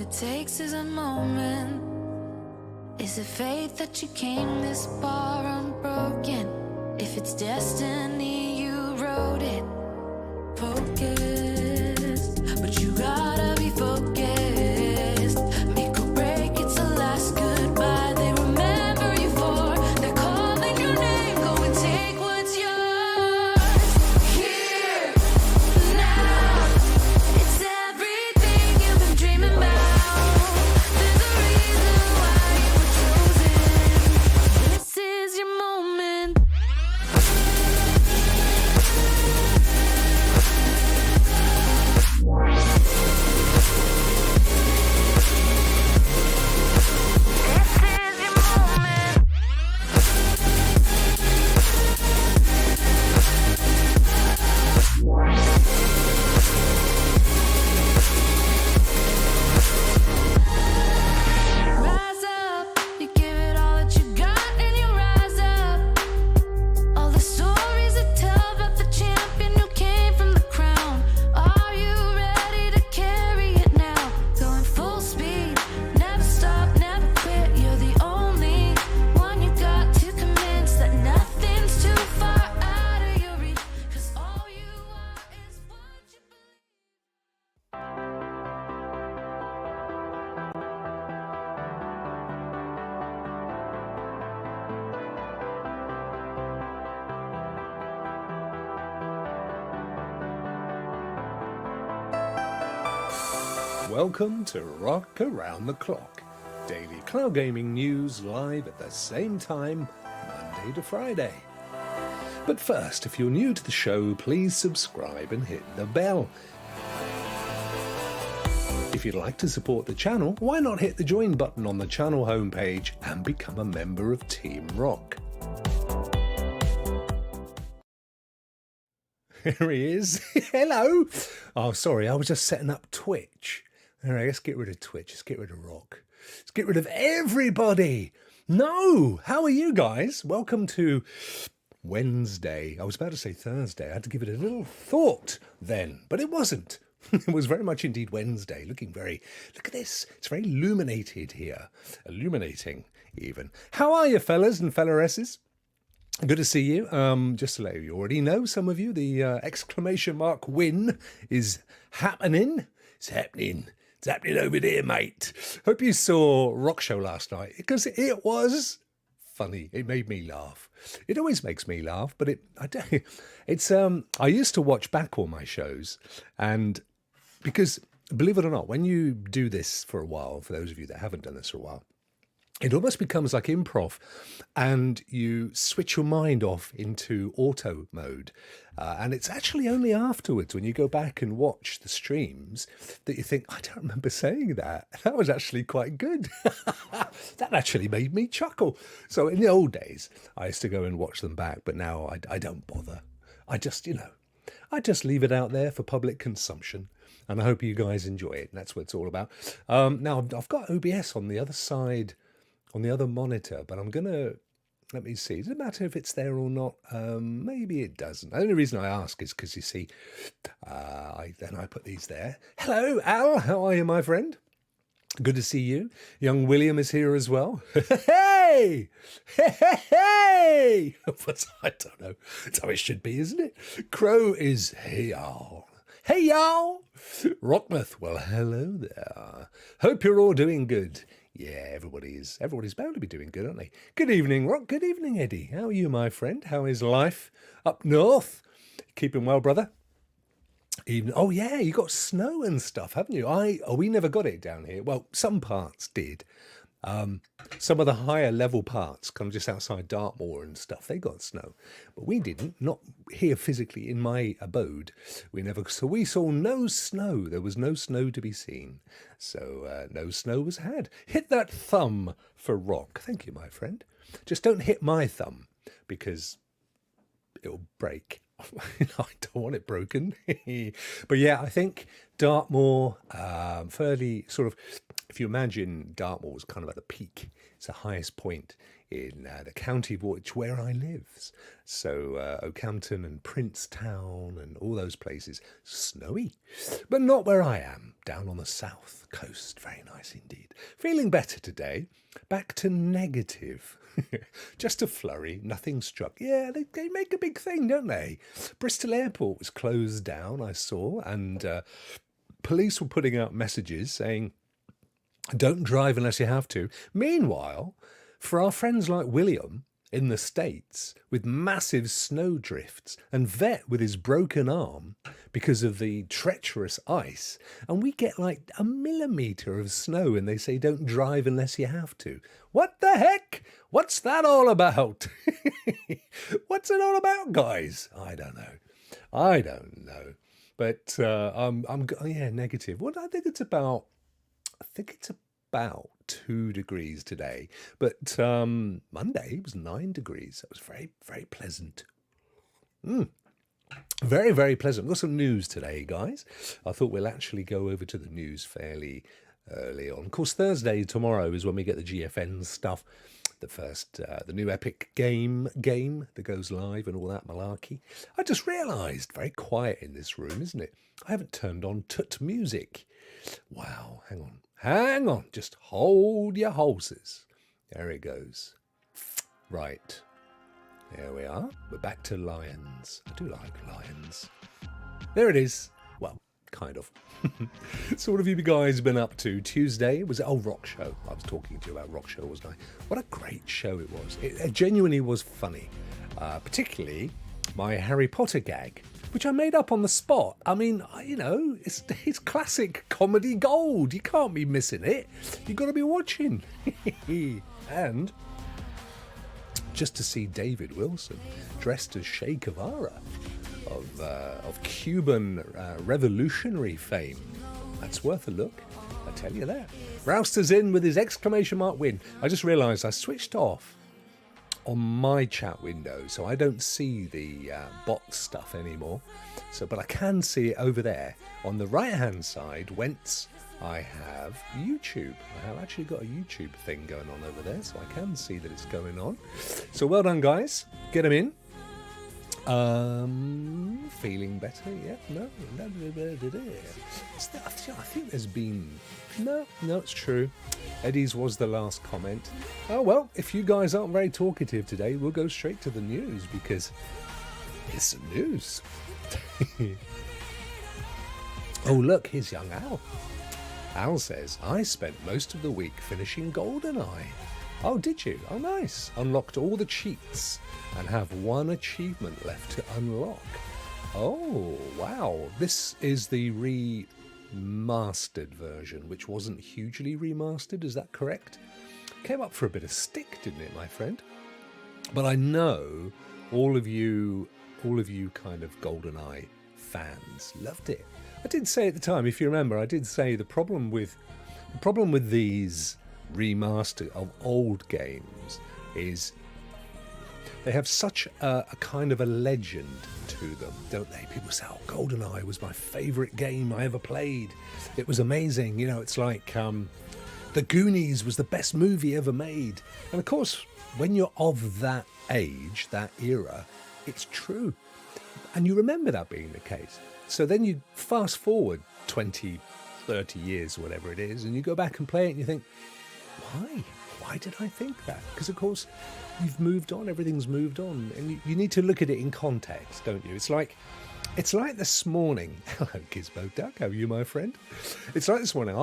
it takes is a moment. Is it fate that you came this far unbroken? If it's destiny, you wrote it. Focus, but you gotta be focused. Make or break, it's the last goodbye they remember you for. They're calling your name, go and take what's yours. Here, now, it's everything you've been dreaming about. There's a reason why you were chosen. This is your moment. Rise up, you give it all that you got and you rise up. All the stories that tell about the champion who came from the crown. Are you ready to carry it now? Going full speed, never stop, never quit. You're the only one you got to convince that nothing's too far out of your reach. 'Cause all you are is what you believe. Welcome to Rock Around the Clock. Daily cloud gaming news live at the same time, Monday to Friday. But first, if you're new to the show, please subscribe and hit the bell. If you'd like to support the channel, why not hit the join button on the channel homepage and become a member of Team Rock? Here he is. Hello. Oh, sorry, I was just setting up Twitch. All right, let's get rid of Twitch. Let's get rid of Rock. Let's get rid of everybody. No, how are you guys? Welcome to Wednesday. I was about to say Thursday. I had to give it a little thought then, but it wasn't. It was very much indeed Wednesday. Look at this. It's very illuminated here. Illuminating, even. How are you, fellas and fellaresses? Good to see you. Just to let you already know, some of you, the exclamation mark win is happening. It's happening. It's happening over there, mate. Hope you saw Rokk Show last night, because it was funny. It made me laugh. It always makes me laugh, but I used to watch back all my shows, and because, believe it or not, when you do this for a while, for those of you that haven't done this for a while, it almost becomes like improv, and you switch your mind off into auto mode. And it's actually only afterwards, when you go back and watch the streams, that you think, I don't remember saying that. That was actually quite good. That actually made me chuckle. So in the old days, I used to go and watch them back, but now I don't bother. I just leave it out there for public consumption. And I hope you guys enjoy it. And that's what it's all about. Now, I've got OBS on the other side, on the other monitor, but I'm going to, let me see. Does it matter if it's there or not? Maybe it doesn't. The only reason I ask is because, you see, I put these there. Hello, Al. How are you, my friend? Good to see you. Young William is here as well. Hey! Hey! Hey! I don't know. That's how it should be, isn't it? Crow is, hey, y'all. Hey, y'all. Rockmouth, well, hello there. Hope you're all doing good. Yeah, everybody's bound to be doing good, aren't they? Good evening, Rock. Good evening, Eddie. How are you, my friend? How is life up north? Keeping well, brother? Oh, yeah, you got snow and stuff, haven't you? We never got it down here. Well, some parts did. Some of the higher level parts, kind of just outside Dartmoor and stuff, they got snow. But we didn't, not here physically in my abode. So we saw no snow. There was no snow to be seen. So no snow was had. Hit that thumb for Rock. Thank you, my friend. Just don't hit my thumb, because it'll break. I don't want it broken. But yeah, I think Dartmoor, fairly sort of, if you imagine Dartmoor was kind of at the peak, it's the highest point in the county where I live. So Oakhampton and Princetown and all those places, snowy. But not where I am, down on the south coast. Very nice indeed. Feeling better today. Back to negative. Just a flurry, nothing struck. Yeah, they make a big thing, don't they? Bristol Airport was closed down, I saw, and police were putting out messages saying, don't drive unless you have to. Meanwhile, for our friends like William in the States with massive snow drifts and Vet with his broken arm because of the treacherous ice, and we get like a millimetre of snow and they say don't drive unless you have to. What the heck? What's that all about? What's it all about, guys? I don't know. But yeah, negative. What I think it's about. I think it's about 2 degrees today, but Monday was 9 degrees. That was very, very pleasant. Very, very pleasant. We've got some news today, guys. I thought we'll actually go over to the news fairly early on. Of course, Thursday, tomorrow, is when we get the GFN stuff. The new Epic game that goes live and all that malarkey. I just realised, very quiet in this room, isn't it? I haven't turned on tut music. Wow, hang on, just hold your horses. There it goes. Right, there we are. We're back to lions. I do like lions. There it is. Well, kind of. So what have you guys been up to? Tuesday was Rokk Show. I was talking to you about Rokk Show, wasn't I? What a great show it was. It genuinely was funny, particularly my Harry Potter gag, which I made up on the spot. I mean, you know, it's classic comedy gold. You can't be missing it. You've got to be watching. And just to see David Wilson dressed as Che Guevara of Cuban revolutionary fame. That's worth a look, I tell you that. Rouster's in with his exclamation mark win. I just realised I switched off on my chat window, so I don't see the bot stuff anymore. But I can see it over there on the right-hand side, whence I have YouTube. I have actually got a YouTube thing going on over there, so I can see that it's going on. So well done, guys. Get them in. Feeling better? Yeah, no. I think there's been... No, it's true. Eddie's was the last comment. Oh, well, if you guys aren't very talkative today, we'll go straight to the news, because here's some news. Oh, look, here's young Al. Al says, I spent most of the week finishing GoldenEye. Oh, did you? Oh, nice. Unlocked all the cheats and have one achievement left to unlock. Oh, wow. This is the remastered version, which wasn't hugely remastered. Is that correct? Came up for a bit of stick, didn't it, my friend? But I know all of you kind of GoldenEye fans loved it. I did say at the time, if you remember, I did say the problem with these remaster of old games is they have such a kind of a legend to them, don't they? People say, oh, GoldenEye was my favourite game I ever played. It was amazing. You know, it's like The Goonies was the best movie ever made. And of course, when you're of that age, that era, it's true. And you remember that being the case. So then you fast forward 20, 30 years, whatever it is, and you go back and play it and you think, why? Why did I think that? Because, of course, you've moved on. Everything's moved on. And you need to look at it in context, don't you? It's like this morning. Hello, Gizmo Duck. How are you, my friend? It's like this morning.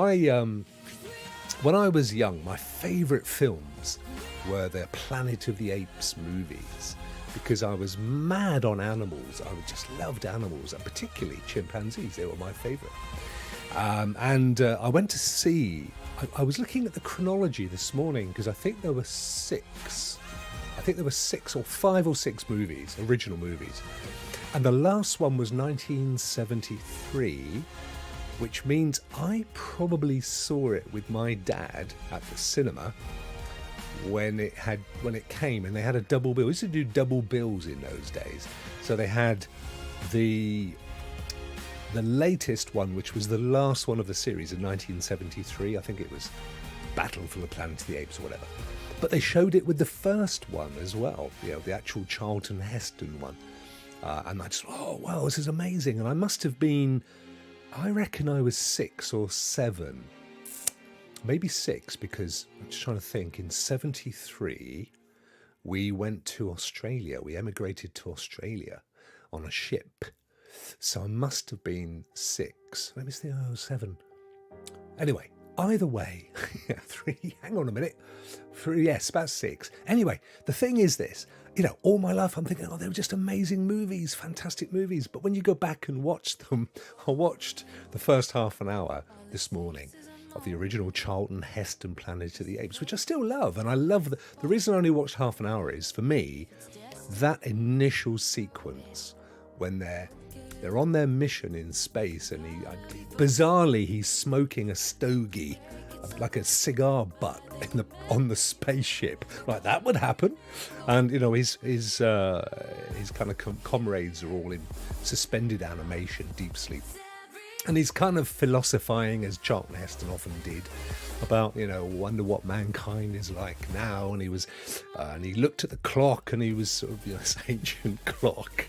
When I was young, my favourite films were the Planet of the Apes movies, because I was mad on animals. I just loved animals, and particularly chimpanzees. They were my favourite. I went to see... I was looking at the chronology this morning, because I think there were 6 or 5 or 6 movies, original movies. And the last one was 1973, which means I probably saw it with my dad at the cinema when it came, and they had a double bill. We used to do double bills in those days. So they had the latest one, which was the last one of the series in 1973. I think it was Battle for the Planet of the Apes or whatever. But they showed it with the first one as well, the actual Charlton Heston one. And I just, oh, wow, this is amazing. And I must have been, I reckon I was 6 or 7, maybe 6, because I'm just trying to think, in 73, we went to Australia. We emigrated to Australia on a ship. So I must have been 6, maybe it's 7. Anyway, either way, 3, hang on a minute. 3, yes, about 6. Anyway, the thing is this, all my life I'm thinking, they were just amazing movies, fantastic movies. But when you go back and watch them, I watched the first half an hour this morning of the original Charlton Heston Planet of the Apes, which I still love. And I love the reason I only watched half an hour is, for me, that initial sequence when they're on their mission in space, and bizarrely he's smoking a stogie, like a cigar butt on the spaceship. Like, that would happen. And his kind of comrades are all in suspended animation, deep sleep. And he's kind of philosophizing, as Charlton Heston often did, about, wonder what mankind is like now. And he was, and he looked at the clock, and he was sort of, this ancient clock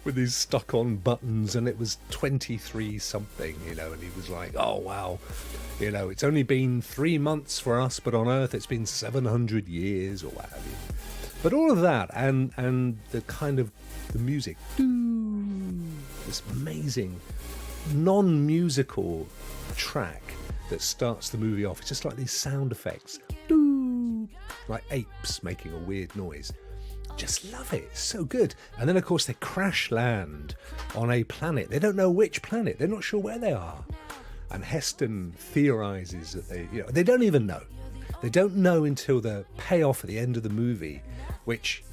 with his stuck-on buttons, and it was 23 something, and he was like, oh wow, it's only been 3 months for us, but on Earth it's been 700 years or what have you. But all of that, and the kind of the music, this amazing non-musical track that starts the movie off. It's just like these sound effects, like apes making a weird noise. Just love it. It's so good. And then, of course, they crash land on a planet. They don't know which planet. They're not sure where they are. And Heston theorizes that they don't even know. They don't know until the payoff at the end of the movie, which,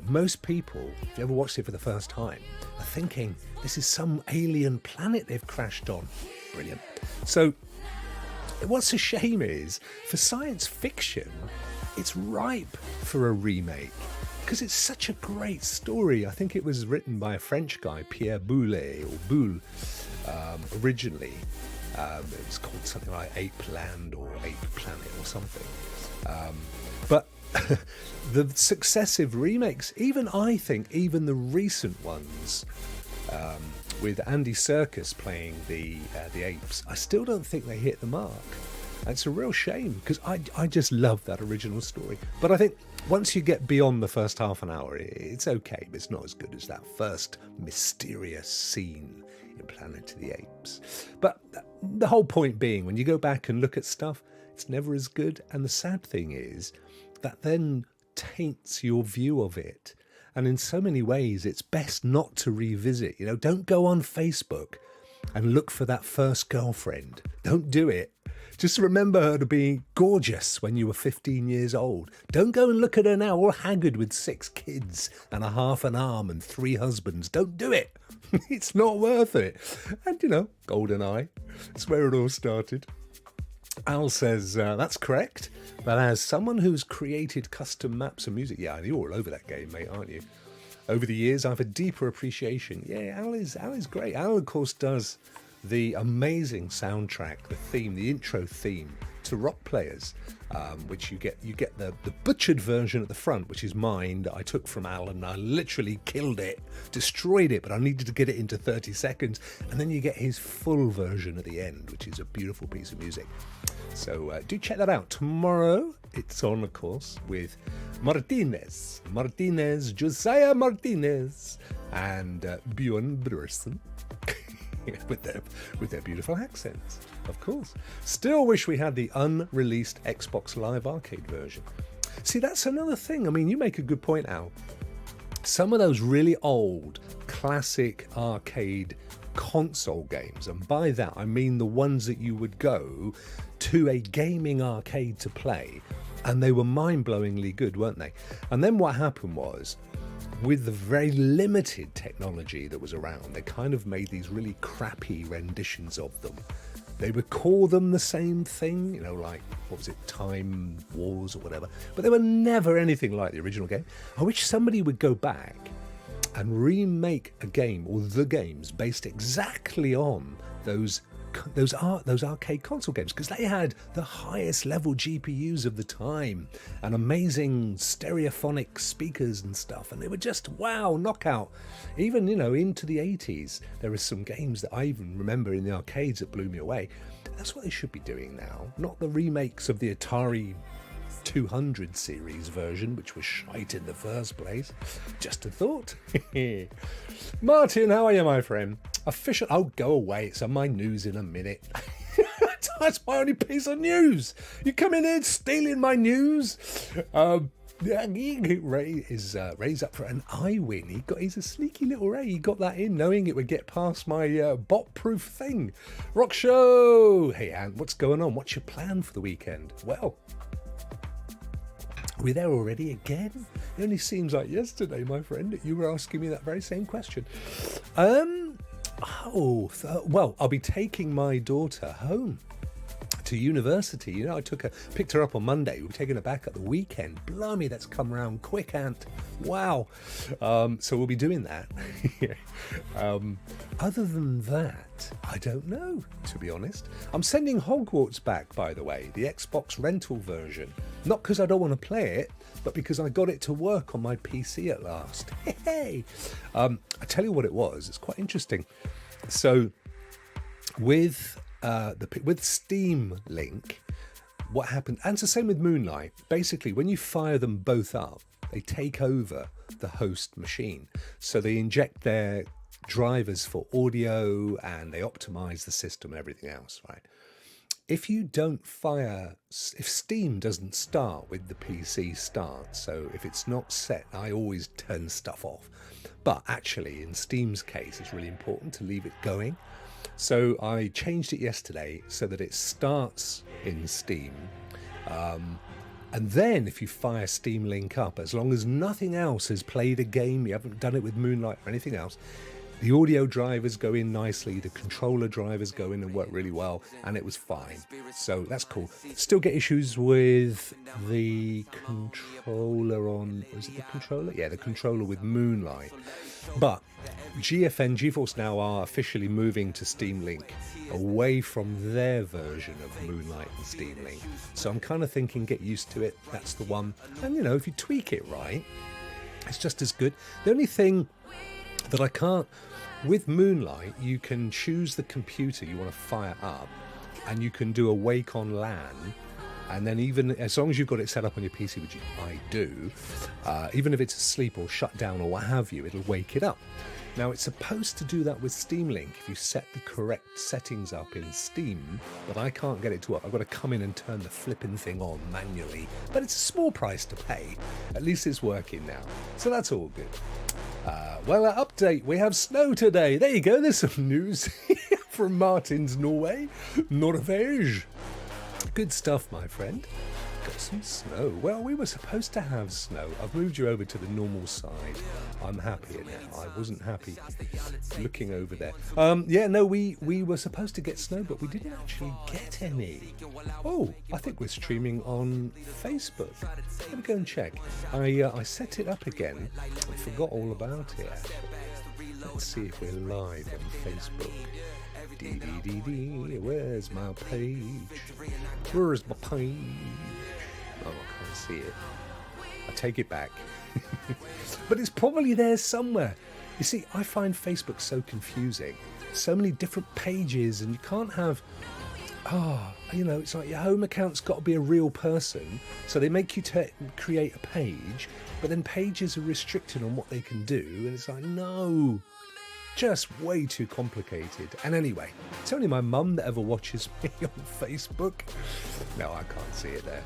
most people, if you ever watched it for the first time, are thinking this is some alien planet they've crashed on. Brilliant. So what's a shame is, for science fiction, it's ripe for a remake, because it's such a great story. I think it was written by a French guy, Pierre Boulle, originally. It was called something like Ape Land or Ape Planet or something. But the successive remakes, even the recent ones, with Andy Serkis playing the apes, I still don't think they hit the mark. And it's a real shame, because I just love that original story. But I think once you get beyond the first half an hour, it's okay, but it's not as good as that first mysterious scene in Planet of the Apes. But the whole point being, when you go back and look at stuff, it's never as good. And the sad thing is that then taints your view of it. And in so many ways, it's best not to revisit. Don't go on Facebook and look for that first girlfriend. Don't do it. Just remember her to be gorgeous when you were 15 years old. Don't go and look at her now, all haggard with 6 kids and a half an arm and 3 husbands. Don't do it. It's not worth it. And, GoldenEye, that's where it all started. Al says, that's correct. But as someone who's created custom maps and music, yeah, you're all over that game, mate, aren't you? Over the years, I've a deeper appreciation. Yeah, Al is great. Al, of course, does the amazing soundtrack, the theme, the intro theme to Rock Players, which you get the butchered version at the front, which is mine, that I took from Al, and I literally killed it, destroyed it, but I needed to get it into 30 seconds. And then you get his full version at the end, which is a beautiful piece of music. So do check that out. Tomorrow it's on, of course, with Josiah Martinez, and Bjorn Brorson. with their beautiful accents, of course. Still wish we had the unreleased Xbox Live Arcade version. See, that's another thing. I mean, you make a good point, Al. Some of those really old, classic arcade console games, and by that I mean the ones that you would go to a gaming arcade to play, and they were mind-blowingly good, weren't they? And then what happened was, with the very limited technology that was around, they kind of made these really crappy renditions of them. They would call them the same thing, like, what was it, Time Wars or whatever, but they were never anything like the original game. I wish somebody would go back and remake a game, or the games, based exactly on those those arcade console games, because they had the highest level GPUs of the time and amazing stereophonic speakers and stuff, and they were just wow, knockout. Even into the 80s, there were some games that I even remember in the arcades that blew me away. That's what they should be doing now, not the remakes of the Atari 200 series version, which was shite in the first place. Just a thought. Martin, how are you, my friend? Official. Oh, go away. It's on my news in a minute. That's my only piece of news. You come in here stealing my news. Ray is Ray's up for an I-win. He's a sneaky little Ray. He got that in knowing it would get past my bot-proof thing. Rokk Show. Hey, Ant, what's going on? What's your plan for the weekend? Well, we're there already again? It only seems like yesterday, my friend, that you were asking me that very same question. Well, I'll be taking my daughter home to university. I picked her up on Monday. We're taking her back at the weekend. Blimey, that's come around quick, Ant. Wow. So we'll be doing that. Other than that, I don't know, to be honest. I'm sending Hogwarts back, by the way, the Xbox rental version. Not because I don't want to play it, but because I got it to work on my PC at last. Hey! I tell you what it was. It's quite interesting. So with Steam Link, what happened, and it's the same with Moonlight, basically when you fire them both up, they take over the host machine. So they inject their drivers for audio and they optimize the system and everything else, right? If Steam doesn't start with the PC start, so if it's not set, I always turn stuff off. But actually, in Steam's case, it's really important to leave it going. So I changed it yesterday so that it starts in Steam. And then if you fire Steam Link up, as long as nothing else has played a game, you haven't done it with Moonlight or anything else, the audio drivers go in nicely, the controller drivers go in and work really well, and it was fine. So that's cool. Still get issues with the controller on... Was it the controller? Yeah, the controller with Moonlight. But GeForce Now are officially moving to Steam Link, away from their version of Moonlight and Steam Link. So I'm kind of thinking, get used to it. That's the one. And, if you tweak it right, it's just as good. The only thing that I can't... With Moonlight, you can choose the computer you want to fire up, and you can do a wake on LAN, and then even as long as you've got it set up on your PC, which I do, even if it's asleep or shut down or what have you, it'll wake it up. Now, it's supposed to do that with Steam Link if you set the correct settings up in Steam, but I can't get it to work. I've got to come in and turn the flipping thing on manually, but it's a small price to pay. At least it's working now, so that's all good. Well, update, we have snow today. There you go, there's some news from Martin's Norway, Norvège. Good stuff, my friend. Got some snow. Well, we were supposed to have snow. I've moved you over to the normal side. I'm happier now. I wasn't happy looking over there. We were supposed to get snow, but we didn't actually get any. Oh, I think we're streaming on Facebook. Let me go and check. I set it up again. I forgot all about it, actually. Let's see if we're live on Facebook. Where's my page? Where's my page? Oh, I can't see it. I take it back. But it's probably there somewhere. You see, I find Facebook so confusing. So many different pages, and you can't have... it's like your home account's got to be a real person, so they make you create a page, but then pages are restricted on what they can do, and it's like, no... Just way too complicated. And anyway, it's only my mum that ever watches me on Facebook. No, I can't see it there.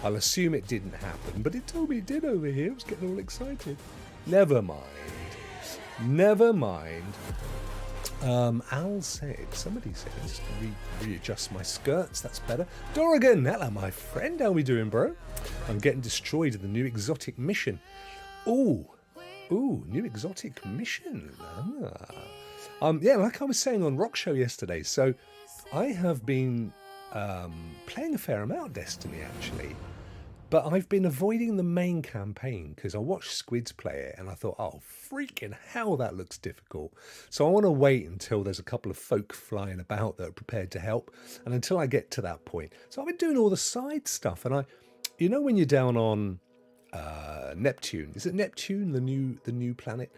I'll assume it didn't happen, but it told me it did over here. I was getting all excited. Never mind. Al said, somebody said, just readjust my skirts, that's better. Dorrigan, hello my friend, how we doing, bro? I'm getting destroyed in the new exotic mission. Ooh, new exotic mission. Like I was saying on Rokk Show yesterday, so I have been playing a fair amount of Destiny, actually. But I've been avoiding the main campaign because I watched Squids play it and I thought, oh, freaking hell, that looks difficult. So I want to wait until there's a couple of folk flying about that are prepared to help, and until I get to that point. So I've been doing all the side stuff, and you know, when you're down on Neptune, is it Neptune, the new planet?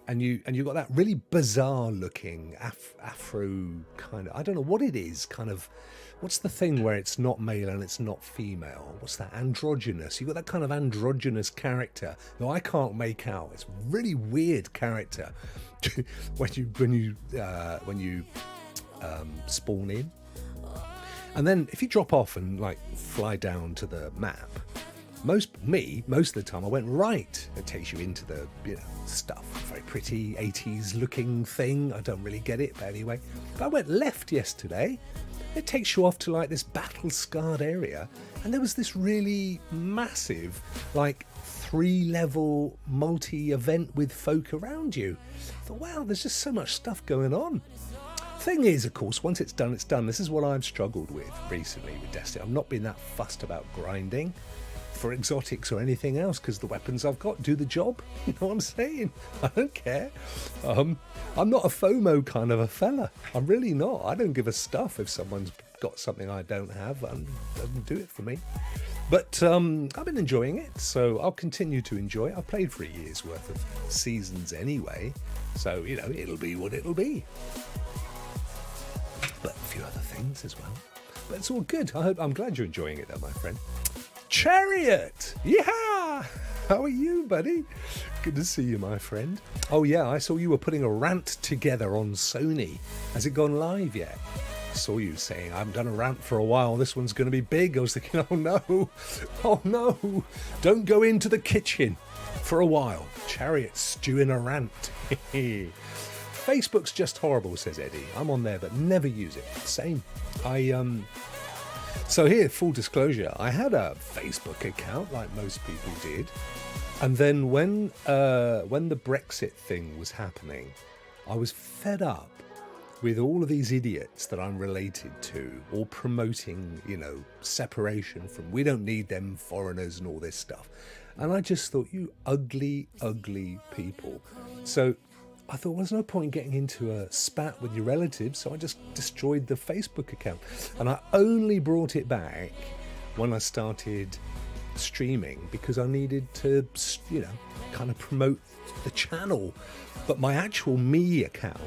And you got that really bizarre looking Afro kind of, I don't know what it is, kind of, what's the thing where it's not male and it's not female? What's that? Androgynous. You got that kind of androgynous character that I can't make out. It's a really weird character when you spawn in. And then if you drop off and like fly down to the map, most of the time I went right. It takes you into the stuff. Very pretty 80s looking thing. I don't really get it, but anyway. But I went left yesterday. It takes you off to like this battle scarred area, and there was this really massive, like 3-level multi-event with folk around you. I thought, wow, there's just so much stuff going on. Thing is, of course, once it's done, it's done. This is what I've struggled with recently with Destiny. I've not been that fussed about grinding for exotics or anything else, because the weapons I've got do the job. You know what I'm saying? I don't care. I'm not a FOMO kind of a fella. I'm really not. I don't give a stuff if someone's got something I don't have, and doesn't do it for me. But I've been enjoying it, so I'll continue to enjoy it. I've played for a year's worth of seasons anyway, so it'll be what it'll be. But a few other things as well. But it's all good. I'm glad you're enjoying it though, my friend. Chariot! Yeah! How are you, buddy? Good to see you, my friend. Oh yeah, I saw you were putting a rant together on Sony. Has it gone live yet? I saw you saying, I haven't done a rant for a while, this one's going to be big. I was thinking, oh no, don't go into the kitchen for a while. Chariot stewing a rant. Facebook's just horrible, says Eddie. I'm on there, but never use it. Same. So here, full disclosure, I had a Facebook account like most people did. And then when the Brexit thing was happening, I was fed up with all of these idiots that I'm related to, all promoting, separation from, we don't need them foreigners and all this stuff. And I just thought, you ugly, ugly people. So I thought, well, there's no point in getting into a spat with your relatives, so I just destroyed the Facebook account. And I only brought it back when I started streaming, because I needed to, kind of promote the channel. But my actual me account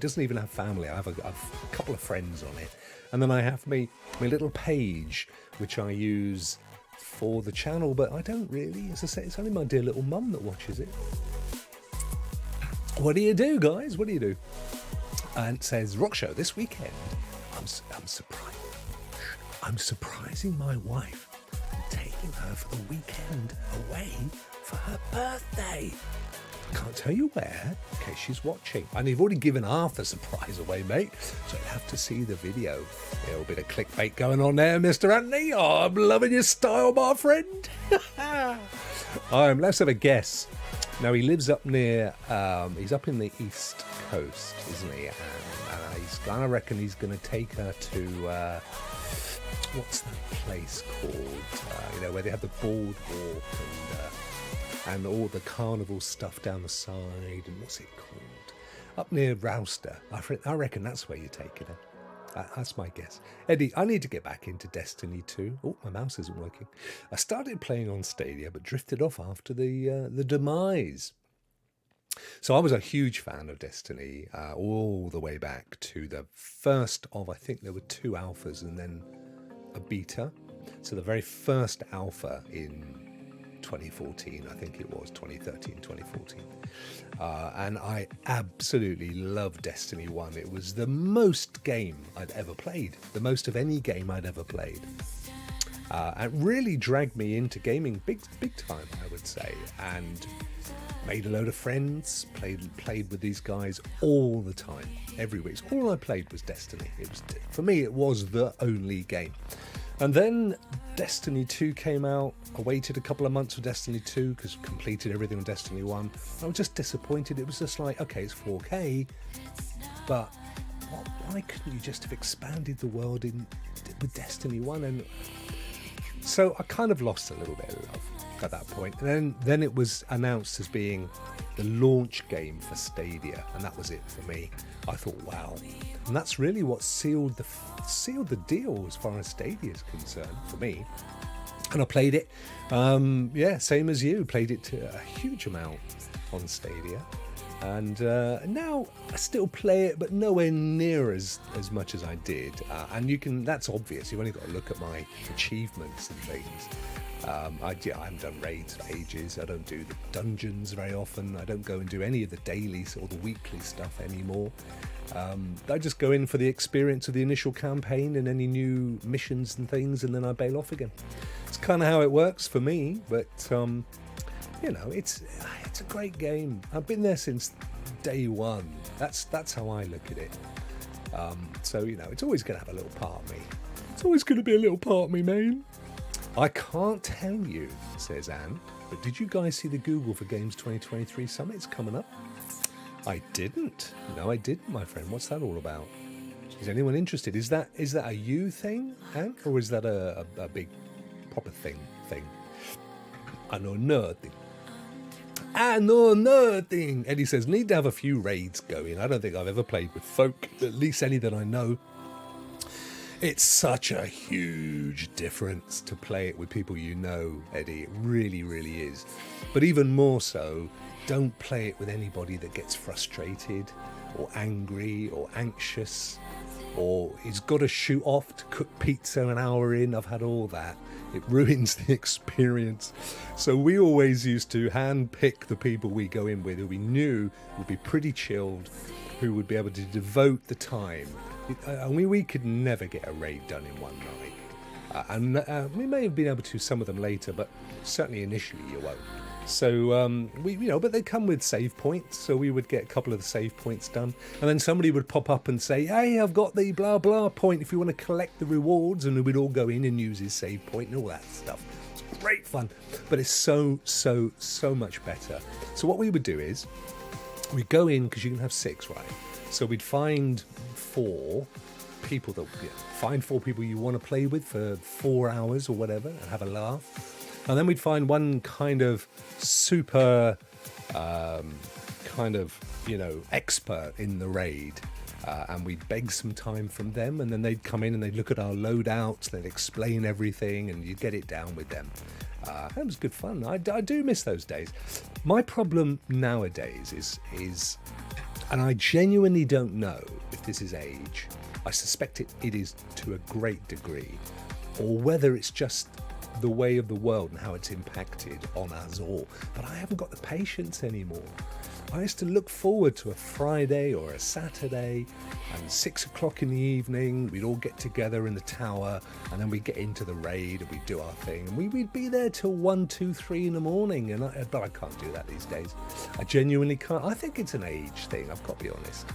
doesn't even have family. I have a couple of friends on it. And then I have my little page, which I use for the channel, but I don't really, as I say, it's only my dear little mum that watches it. What do you do, guys? What do you do? And it says, Rokk Show, this weekend, I'm surprised. I'm surprising my wife and taking her for the weekend away for her birthday. I can't tell you where, in case she's watching. And you've already given half the surprise away, mate. So you'll have to see the video. A little bit of clickbait going on there, Mr. Anthony. Oh, I'm loving your style, my friend. Let's have a guess. Now, he lives up near, he's up in the East Coast, isn't he? And I reckon he's going to take her to, what's that place called? Where they have the boardwalk and all the carnival stuff down the side, and what's it called? Up near Rouster. I reckon that's where you're taking her. That's my guess. Eddie, I need to get back into Destiny 2. Oh, my mouse isn't working. I started playing on Stadia, but drifted off after the demise. So I was a huge fan of Destiny all the way back to the first of, I think there were 2 alphas and then a beta. So the very first alpha in 2014, I think it was 2013, 2014. And I absolutely loved Destiny 1. It was the most game I'd ever played, the most of any game I'd ever played. It really dragged me into gaming big time, I would say, and made a load of friends, played with these guys all the time, every week. All I played was Destiny. For me, it was the only game. And then Destiny 2 came out. I waited a couple of months for Destiny 2 because I completed everything on Destiny 1. I was just disappointed. It was just like, okay, it's 4K, but why couldn't you just have expanded the world with Destiny 1? And So I kind of lost a little bit of love at that point. And then it was announced as being the launch game for Stadia, and that was it for me. I thought, wow. And that's really what sealed the deal as far as Stadia is concerned for me. And I played it, same as you, played it to a huge amount on Stadia. And now I still play it, but nowhere near as much as I did. And that's obvious. You've only got to look at my achievements and things. I haven't done raids for ages. I don't do the dungeons very often. I don't go and do any of the daily or the weekly stuff anymore. I just go in for the experience of the initial campaign and any new missions and things, and then I bail off again. It's kind of how it works for me, but it's a great game. I've been there since day one. That's how I look at it. So it's always going to have a little part of me. It's always going to be a little part of me, man. I can't tell you, says Anne, but did you guys see the Google for Games 2023 Summits coming up? I didn't. No, I didn't, my friend. What's that all about? Is anyone interested? Is that a you thing, Anne, or is that a big proper thing? I know nothing. I know nothing. Eddie says, need to have a few raids going. I don't think I've ever played with folk, at least any that I know. It's such a huge difference to play it with people you know, Eddie. It really, really is. But even more so, don't play it with anybody that gets frustrated or angry or anxious or is got to shoot off to cook pizza an hour in. I've had all that. It ruins the experience. So we always used to hand-pick the people we go in with who we knew would be pretty chilled, who would be able to devote the time. We could never get a raid done in one night. And we may have been able to some of them later, but certainly initially you won't. So but they come with save points, so we would get a couple of the save points done, and then somebody would pop up and say, hey, I've got the blah blah point if you want to collect the rewards, and we'd all go in and use his save point and all that stuff. It's great fun, but it's so much better. So what we would do is we'd go in, because you can have 6, right? So we'd find 4 people you want to play with for 4 hours or whatever and have a laugh. And then we'd find one kind of super expert in the raid, and we'd beg some time from them, and then they'd come in and they'd look at our loadouts, they'd explain everything, and you'd get it down with them. It was good fun. I do miss those days. My problem nowadays is, and I genuinely don't know if this is age, I suspect it is to a great degree, or whether it's just the way of the world and how it's impacted on us all. But I haven't got the patience anymore. I used to look forward to a Friday or a Saturday, and 6 o'clock in the evening, we'd all get together in the tower, and then we'd get into the raid and we'd do our thing. And we'd be there till 1, 2, 3 in the morning. But I can't do that these days. I genuinely can't. I think it's an age thing, I've got to be honest.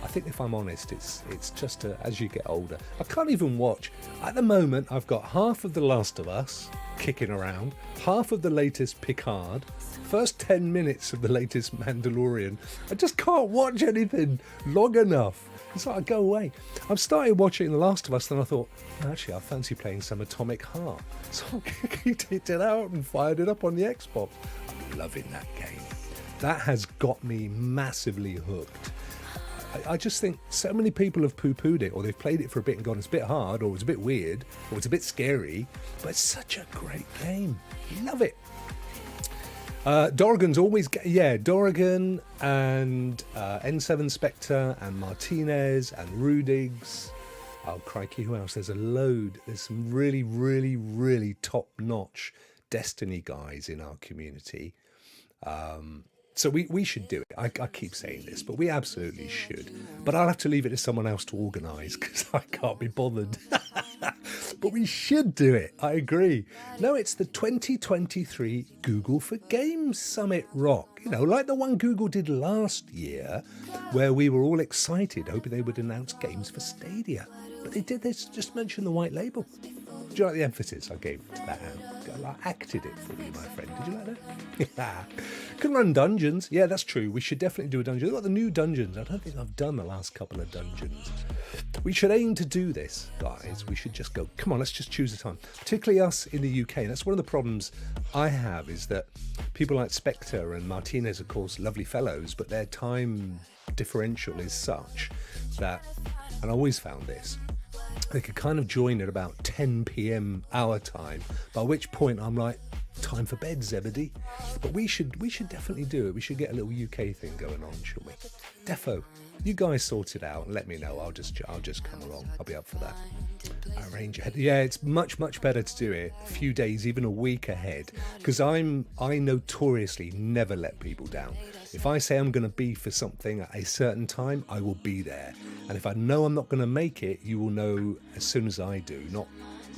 I think if I'm honest, it's just as you get older. I can't even watch. At the moment, I've got half of The Last of Us kicking around, half of the latest Picard, first 10 minutes of the latest Mandalorian. I just can't watch anything long enough. It's like I go away. I've started watching The Last of Us, and I thought, actually, I fancy playing some Atomic Heart. So I kicked it out and fired it up on the Xbox. I'm loving that game. That has got me massively hooked. I just think so many people have poo-pooed it, or they've played it for a bit and gone, it's a bit hard, or it's a bit weird, or it's a bit scary, but it's such a great game. Love it. Dorrigan's always... Dorrigan and N7 Spectre and Martinez and Rudigs. Oh, crikey, who else? There's a load. There's some really, really, really top-notch Destiny guys in our community. So we should do it. I keep saying this, but we absolutely should. But I'll have to leave it to someone else to organise, because I can't be bothered. But we should do it. I agree. No, it's the 2023 Google for Games Summit Rokk. Like the one Google did last year, where we were all excited, hoping they would announce games for Stadia. But they just mentioned the white label. Do you like the emphasis I gave to that? I acted it for you, my friend. Did you like that? Can run dungeons. Yeah, that's true. We should definitely do a dungeon. They've got the new dungeons. I don't think I've done the last couple of dungeons. We should aim to do this, guys. We should just go, come on, let's just choose a time. Particularly us in the UK. That's one of the problems I have, is that people like Spectre and Martinez, of course, lovely fellows, but their time differential is such that, and I always found this, they could kind of join at about 10 p.m. our time, by which point I'm like, time for bed, Zebedee. But we should definitely do it. We should get a little UK thing going on, shall we? Defo, you guys sort it out and let me know. I'll just come along. I'll be up for that. Arrange ahead. Yeah, it's much better to do it a few days, even a week ahead, because I notoriously never let people down. If I say I'm going to be for something at a certain time, I will be there. And if I know I'm not going to make it, you will know as soon as I do, not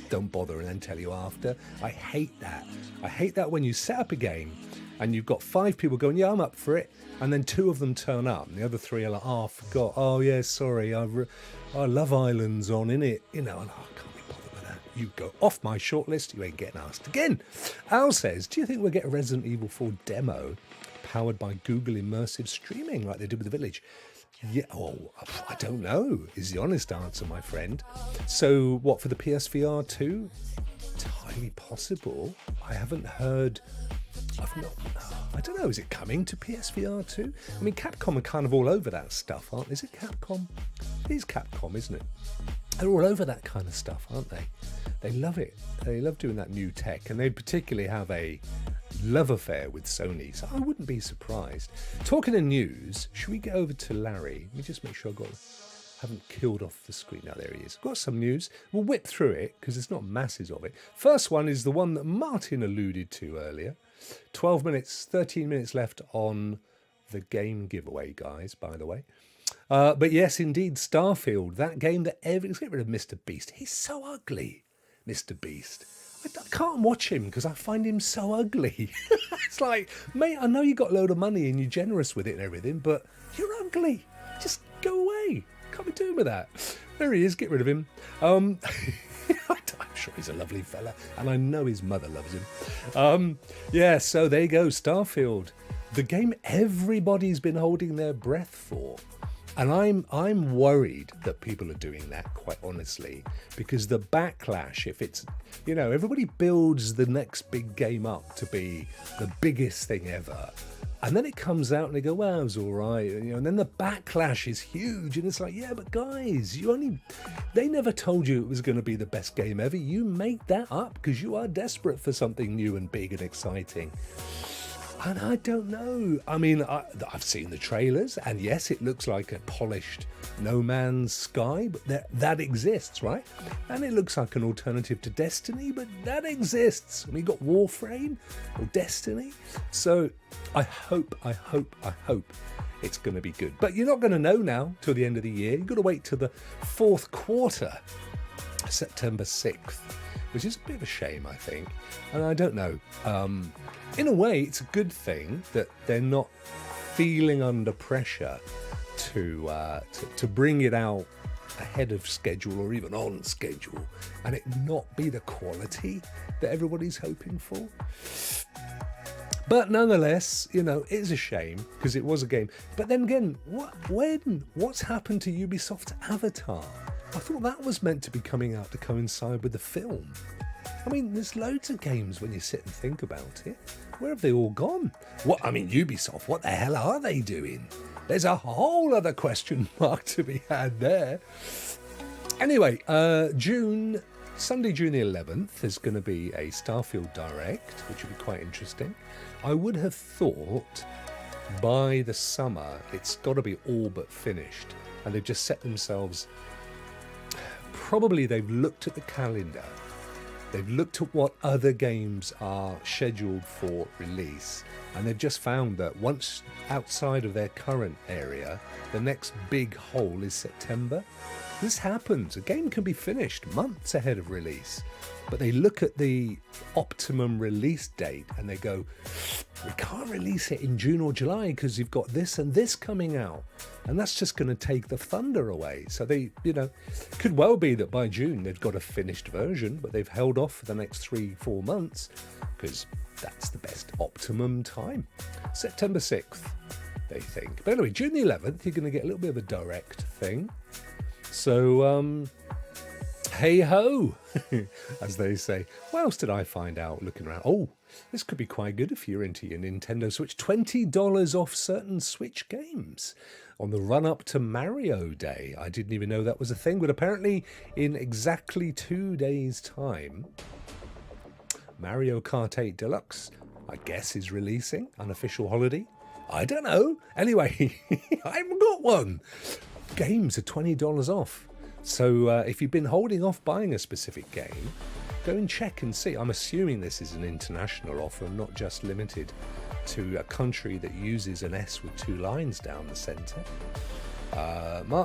don't bother and then tell you after. I hate that. I hate that when you set up a game and you've got 5 people going, yeah, I'm up for it, and then 2 of them turn up and the other 3 are like, oh, I forgot, oh yeah, sorry, Love Island's on, innit? You know, and I can't be bothered with that. You go off my shortlist, you ain't getting asked again. Al says, do you think we'll get a Resident Evil 4 demo powered by Google Immersive Streaming like they did with The Village? Yeah, oh, I don't know, is the honest answer, my friend. So, what, for the PSVR 2? It's highly possible. I haven't heard... I don't know, is it coming to PSVR 2? I mean, Capcom are kind of all over that stuff, aren't they? Is it Capcom? It is Capcom, isn't it? They're all over that kind of stuff, aren't they? They love it. They love doing that new tech, and they particularly have a love affair with Sony, so I wouldn't be surprised. Talking of news, should we get over to Larry? Let me just make sure I haven't killed off the screen. Now, there he is. Got some news. We'll whip through it because there's not masses of it. First one is the one that Martin alluded to earlier. 13 minutes left on the game giveaway, guys, by the way. But yes, indeed, Starfield, that game that let's get rid of Mr. Beast. He's so ugly, Mr. Beast. I can't watch him because I find him so ugly. It's like, mate, I know you got a load of money and you're generous with it and everything, but you're ugly. Just go away. Can't be doing with that. There he is. Get rid of him. I'm sure he's a lovely fella, and I know his mother loves him. Yeah, so there you go, Starfield, the game everybody's been holding their breath for. And I'm worried that people are doing that, quite honestly, because the backlash, if it's, you know, everybody builds the next big game up to be the biggest thing ever, and then it comes out and they go, well, it was all right, you know, and then the backlash is huge, and it's like, yeah, but guys, they never told you it was going to be the best game ever. You make that up because you are desperate for something new and big and exciting. And I don't know. I mean, I've seen the trailers, and yes, it looks like a polished No Man's Sky, but that exists, right? And it looks like an alternative to Destiny, but that exists. I mean, you've got Warframe or Destiny. So I hope it's going to be good. But you're not going to know now till the end of the year. You've got to wait till the 4th quarter, September 6th, which is a bit of a shame, I think. And I don't know. In a way, it's a good thing that they're not feeling under pressure to bring it out ahead of schedule or even on schedule, and it not be the quality that everybody's hoping for. But nonetheless, you know, it's a shame because it was a game. But then again, what's happened to Ubisoft's Avatar? I thought that was meant to be coming out to coincide with the film. I mean, there's loads of games when you sit and think about it. Where have they all gone? Ubisoft, what the hell are they doing? There's a whole other question mark to be had there. Anyway, Sunday, June the 11th, there's going to be a Starfield Direct, which will be quite interesting. I would have thought by the summer it's got to be all but finished. And they've just set themselves... Probably they've looked at the calendar. They've looked at what other games are scheduled for release, and they've just found that once outside of their current area, the next big hole is September. This happens. A game can be finished months ahead of release. but they look at the optimum release date and they go, we can't release it in June or July because you've got this and this coming out, and that's just going to take the thunder away. So they, could well be that by June they've got a finished version, but they've held off for the next 3-4 months because that's the best optimum time. September 6th, they think. But anyway, June the 11th, you're going to get a little bit of a direct thing. So, hey ho, as they say. What else did I find out looking around? Oh, this could be quite good if you're into your Nintendo Switch. $20 off certain Switch games on the run-up to Mario Day. I didn't even know that was a thing, but apparently in exactly 2 days' time, Mario Kart 8 Deluxe, I guess, is releasing. Unofficial holiday. I don't know. Anyway, I haven't got one. Games are $20 off. So if you've been holding off buying a specific game, go and check and see. I'm assuming this is an international offer, not just limited to a country that uses an S with 2 lines down the centre.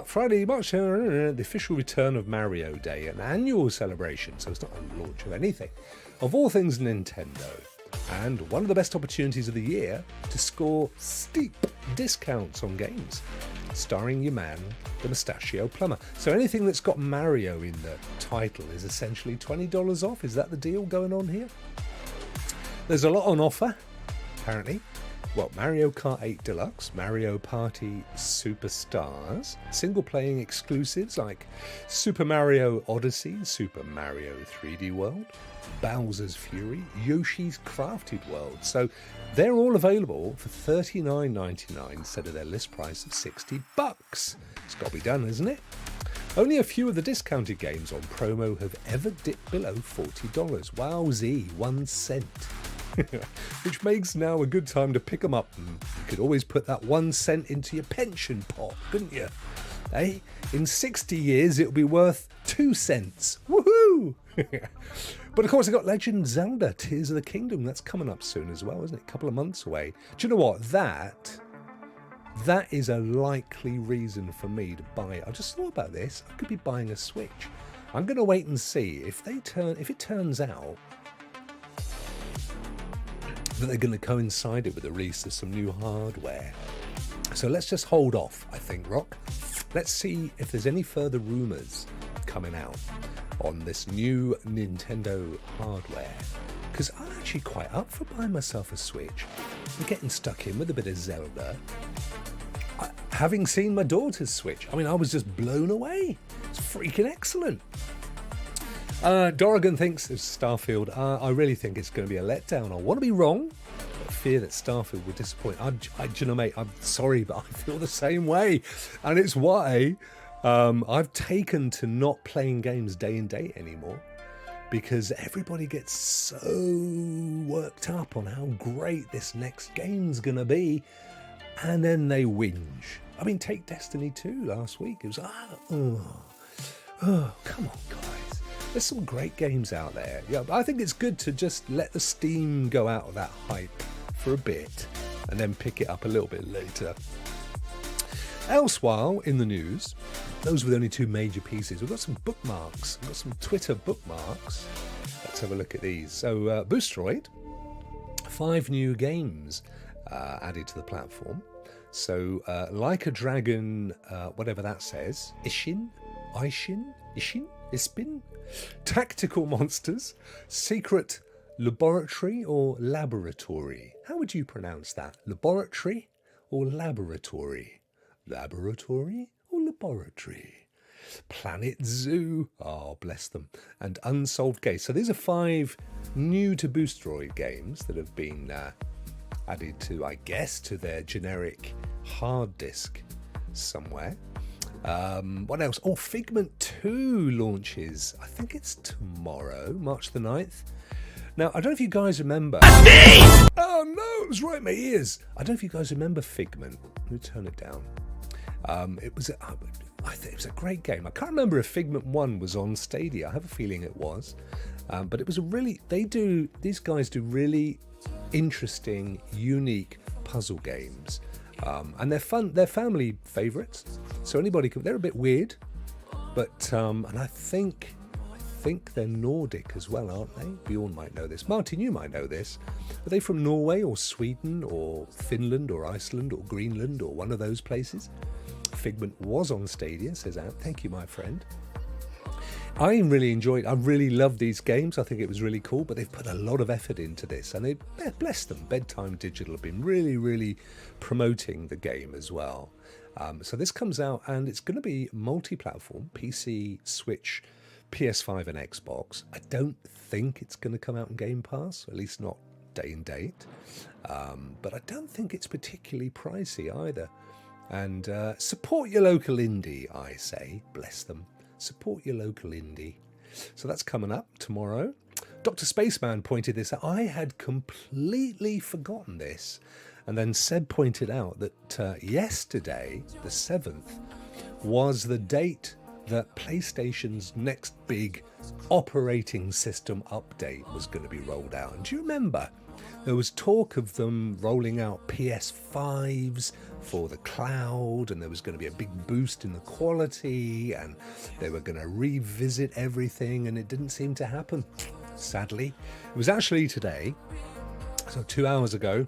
Friday, March, the official return of Mario Day, an annual celebration, so it's not a launch of anything. Of all things Nintendo, and one of the best opportunities of the year to score steep discounts on games, starring your man, the Mustachio Plumber. So anything that's got Mario in the title is essentially $20 off. Is that the deal going on here? There's a lot on offer, apparently. Well, Mario Kart 8 Deluxe, Mario Party Superstars, single-playing exclusives like Super Mario Odyssey, Super Mario 3D World, Bowser's Fury, Yoshi's Crafted World. So they're all available for $39.99 instead of their list price of $60. It's got to be done, isn't it? Only a few of the discounted games on promo have ever dipped below $40. Wowzee, 1 cent. Which makes now a good time to pick them up. And you could always put that 1 cent into your pension pot, couldn't you? Eh? In 60 years, it'll be worth 2 cents. Woohoo! But of course, I got Legend of Zelda Tears of the Kingdom. That's coming up soon as well, isn't it? A couple of months away. Do you know what? That is a likely reason for me to buy it. I just thought about this. I could be buying a Switch. I'm going to wait and see if it turns out that they're going to coincide it with the release of some new hardware. So let's just hold off, I think, Rokk. Let's see if there's any further rumours coming out on this new Nintendo hardware. Because I'm actually quite up for buying myself a Switch. I'm getting stuck in with a bit of Zelda. Having seen my daughter's Switch, I mean, I was just blown away. It's freaking excellent. Dorrigan thinks it's Starfield. I really think it's going to be a letdown. I want to be wrong, but I fear that Starfield will disappoint. You know, mate, I'm sorry, but I feel the same way. And it's why I've taken to not playing games day and date anymore, because everybody gets so worked up on how great this next game's going to be, and then they whinge. I mean, take Destiny 2 last week. It was, come on, guys. There's some great games out there. Yeah, I think it's good to just let the steam go out of that hype for a bit and then pick it up a little bit later. Elsewhile in the news, those were the only 2 major pieces. We've got some bookmarks. We've got some Twitter bookmarks. Let's have a look at these. So, Boostroid, 5 new games added to the platform. So, Like a Dragon, whatever that says, Ispin, Tactical Monsters, Secret Laboratory or Laboratory. How would you pronounce that? Laboratory or Laboratory? Laboratory or Laboratory? Planet Zoo. Oh, bless them. And Unsolved Case. So these are 5 new to Boostroid games that have been added to, I guess, to their generic hard disk somewhere. What else? Oh, Figment 2 launches. I think it's tomorrow, March the 9th. Now, I don't know if you guys remember... Oh no, it was right in my ears. I don't know if you guys remember Figment. Let me turn it down. It was a great game. I can't remember if Figment 1 was on Stadia. I have a feeling it was. But it was a really... These guys do really interesting, unique puzzle games. And they're fun. They're family favourites, so anybody can. They're a bit weird, but and I think think they're Nordic as well, aren't they? Bjorn might know this. Martin, you might know this. Are they from Norway or Sweden or Finland or Iceland or Greenland or one of those places? Figment was on Stadia, says Ant. Thank you, my friend. I really love these games. I think it was really cool, but they've put a lot of effort into this, and bless them. Bedtime Digital have been really promoting the game as well. So this comes out, and it's going to be multi-platform, PC, Switch, PS5 and Xbox. I don't think it's going to come out in Game Pass, at least not day and date. But I don't think it's particularly pricey either. And support your local indie, I say. Bless them. Support your local indie. So that's coming up tomorrow. Dr. Spaceman pointed this out. I had completely forgotten this. And then Seb pointed out that yesterday, the 7th, was the date that PlayStation's next big operating system update was going to be rolled out. And do you remember? There was talk of them rolling out PS5s for the cloud, and there was going to be a big boost in the quality, and they were going to revisit everything, and it didn't seem to happen, sadly. It was actually today, so 2 hours ago,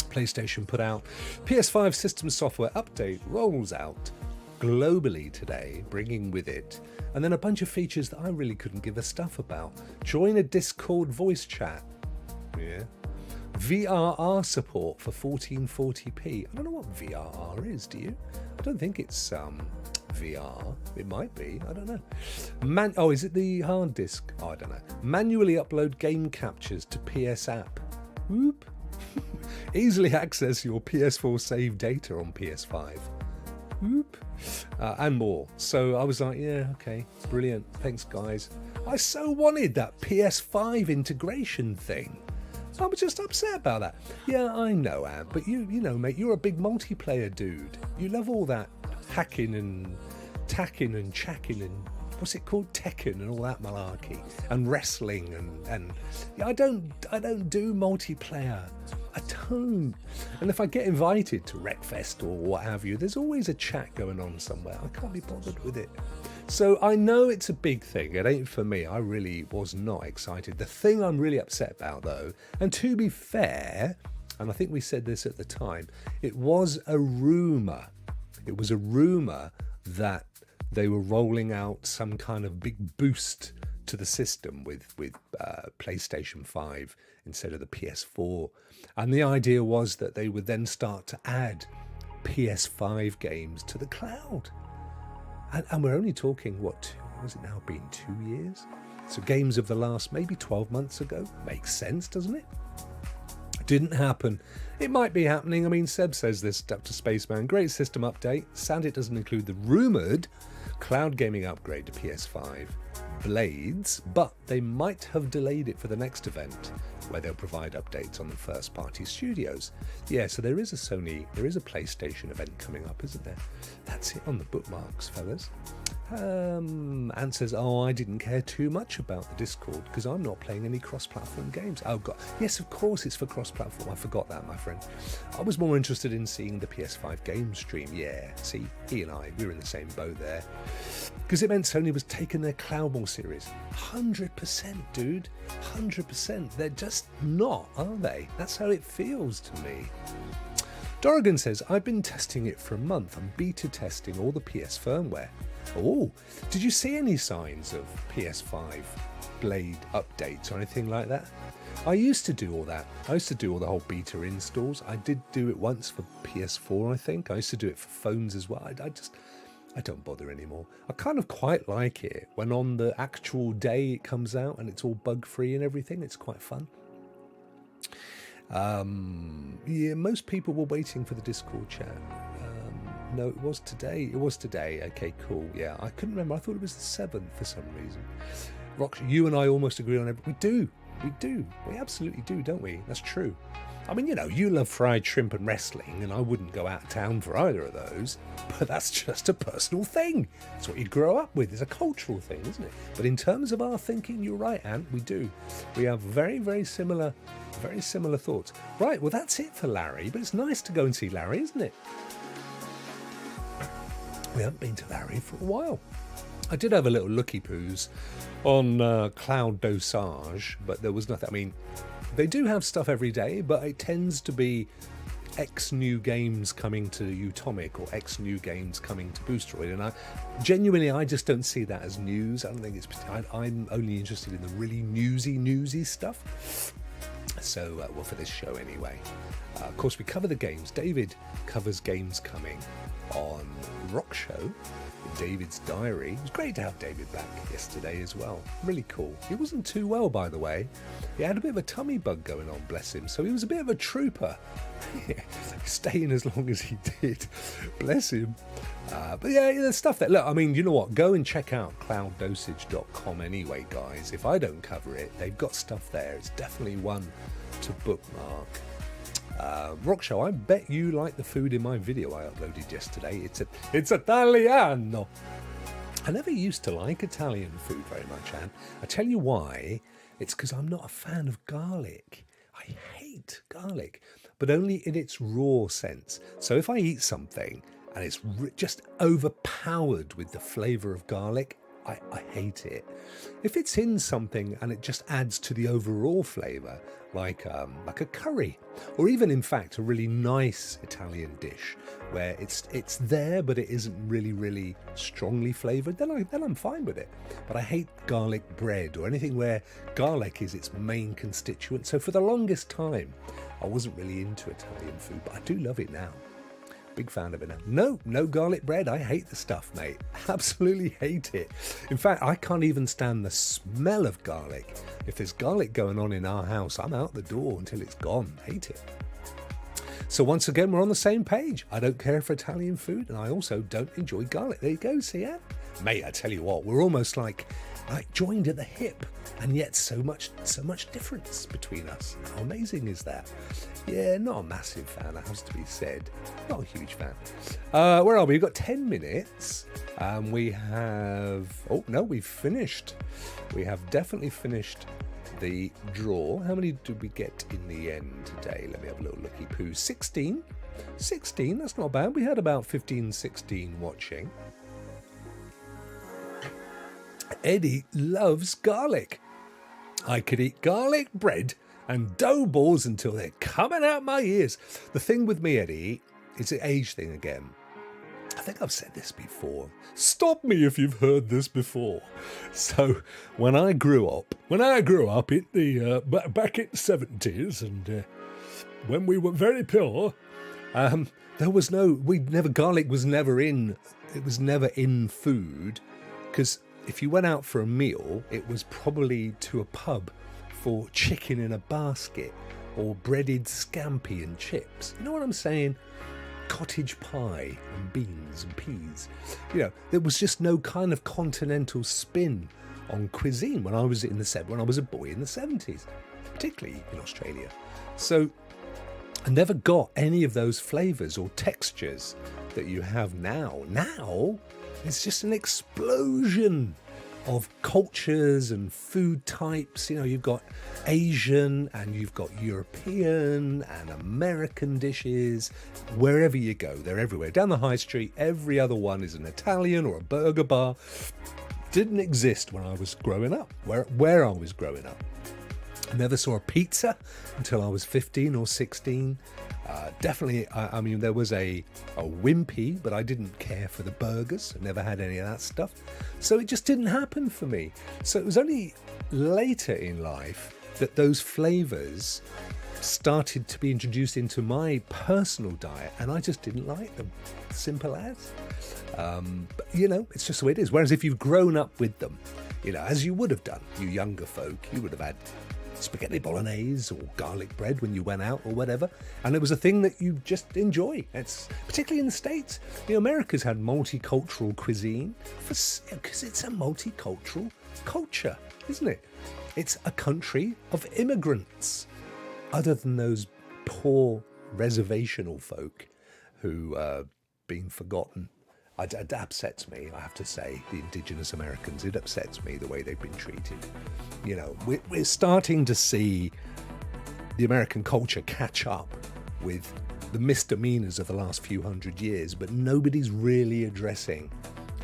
PlayStation put out PS5 system software update rolls out globally today, bringing with it, and then a bunch of features that I really couldn't give a stuff about. Join a Discord voice chat. Yeah. VRR support for 1440p. I don't know what VRR is, do you? I don't think it's VR. It might be. I don't know. Is it the hard disk? Oh, I don't know. Manually upload game captures to PS app. Whoop. Easily access your PS4 save data on PS5. Whoop. And more. So I was like, yeah, okay, brilliant. Thanks, guys. I so wanted that PS5 integration thing. I was just upset about that. Yeah, I know, Ab, but you know, mate, you're a big multiplayer dude. You love all that hacking and tacking and chacking and what's it called, Tekken and all that malarkey, and wrestling and I don't do multiplayer. I don't. And if I get invited to Wreckfest or what have you, there's always a chat going on somewhere. I can't be bothered with it. So I know it's a big thing. It ain't for me. I really was not excited. The thing I'm really upset about, though, and to be fair, and I think we said this at the time, it was a rumour. It was a rumour that they were rolling out some kind of big boost to the system with PlayStation 5 instead of the PS4. And the idea was that they would then start to add PS5 games to the cloud. And we're only talking, what has it now been, 2 years? So games of the last maybe 12 months ago. Makes sense, doesn't it? Didn't happen. It might be happening. I mean, Seb says this, Dr. Spaceman. Great system update. Sad it doesn't include the rumoured cloud gaming upgrade to PS5 Blades, but they might have delayed it for the next event where they'll provide updates on the first party studios. Yeah, so there is a PlayStation event coming up, isn't there? That's it on the bookmarks, fellas. Ant says, I didn't care too much about the Discord because I'm not playing any cross-platform games. Oh god, yes, of course it's for cross-platform. I forgot that, my friend. I was more interested in seeing the PS5 game stream. Yeah, see, he and I, we were in the same boat there. Because it meant Sony was taking their Cloudball series. 100%, dude. 100%. They're just not, are they? That's how it feels to me. Dorrigan says, I've been testing it for a month. I'm beta testing all the PS firmware. Oh, did you see any signs of PS5 Blade updates or anything like that? I used to do all that. I used to do all the whole beta installs. I did do it once for PS4, I think. I used to do it for phones as well. I don't bother anymore. I kind of quite like it when on the actual day it comes out and it's all bug-free and everything. It's quite fun. Yeah, most people were waiting for the Discord chat. No, it was today. It was today. Okay, cool. Yeah, I couldn't remember. I thought it was the 7th for some reason. Rokk, you and I almost agree on everything. We do. We absolutely do, don't we? That's true. I mean, you know, you love fried shrimp and wrestling, and I wouldn't go out of town for either of those, but that's just a personal thing. It's what you grow up with. It's a cultural thing, isn't it? But in terms of our thinking, you're right, Ant, we do. We have very, very similar thoughts. Right, well, that's it for Larry, but it's nice to go and see Larry, isn't it? We haven't been to Larry for a while. I did have a little looky-poos on Cloud Dosage, but there was nothing. I mean, they do have stuff every day, but it tends to be X new games coming to Utomic or X new games coming to Boosteroid, and I just don't see that as news. I don't think it's. I'm only interested in the really newsy stuff. So, well, for this show anyway. Of course, we cover the games. David covers games coming on Rokk Show in David's diary. It was great to have David back yesterday as well. Really cool. He wasn't too well, by the way. He had a bit of a tummy bug going on, bless him. So he was a bit of a trooper, staying as long as he did. Bless him. But yeah, the stuff that, look, I mean, you know what? Go and check out clouddosage.com anyway, guys. If I don't cover it, they've got stuff there. It's definitely one to bookmark. Rokk Show, I bet you like the food in my video I uploaded yesterday. It's Italiano. I never used to like Italian food very much, Anne. I tell you why. It's because I'm not a fan of garlic. I hate garlic, but only in its raw sense. So if I eat something and it's just overpowered with the flavour of garlic, I hate it. If it's in something and it just adds to the overall flavour, like a curry, or even in fact a really nice Italian dish where it's there but it isn't really strongly flavoured, then I'm fine with it. But I hate garlic bread or anything where garlic is its main constituent. So for the longest time, I wasn't really into Italian food, but I do love it now. Big fan of it now. No garlic bread. I hate the stuff, mate. Absolutely hate it. In fact, I can't even stand the smell of garlic. If there's garlic going on in our house, I'm out the door until it's gone. Hate it. So once again, we're on the same page. I don't care for Italian food, and I also don't enjoy garlic. There you go, see ya? Mate, I tell you what, we're almost like joined at the hip, and yet so much difference between us. How amazing is that? Yeah, not a massive fan, that has to be said. Not a huge fan. Where are we? We've got 10 minutes. We have... Oh, no, we've finished. We have definitely finished the draw. How many did we get in the end today? Let me have a little looky-poo. 16. 16, that's not bad. We had about 15, 16 watching. Eddie loves garlic. I could eat garlic bread and dough balls until they're coming out my ears. The thing with me, Eddie, it's an age thing again. I think I've said this before. Stop me if you've heard this before. So when I grew up in the back in the 70s, and when we were very poor, there was garlic was never in. It was never in food, because if you went out for a meal, it was probably to a pub for chicken in a basket or breaded scampi and chips. You know what I'm saying? Cottage pie and beans and peas. You know, there was just no kind of continental spin on cuisine when I was a boy in the 70s, particularly in Australia. So I never got any of those flavours or textures that you have now. Now it's just an explosion of cultures and food types. You know, you've got Asian and you've got European and American dishes. Wherever you go, they're everywhere. Down the high street, every other one is an Italian or a burger bar. Didn't exist when I was growing up, where I was growing up. I never saw a pizza until I was 15 or 16. Definitely, I mean, there was a Wimpy, but I didn't care for the burgers. I never had any of that stuff. So it just didn't happen for me. So it was only later in life that those flavours started to be introduced into my personal diet, and I just didn't like them. Simple as. But, you know, it's just the way it is. Whereas if you've grown up with them, you know, as you would have done, you younger folk, you would have had spaghetti bolognese or garlic bread when you went out or whatever, and it was a thing that you just enjoy. It's particularly in the States. You know, America's had multicultural cuisine because it's a multicultural culture, isn't it? It's a country of immigrants, other than those poor reservational folk who are being forgotten. It upsets me, I have to say, the indigenous Americans. It upsets me the way they've been treated. You know, we're starting to see the American culture catch up with the misdemeanors of the last few hundred years, but nobody's really addressing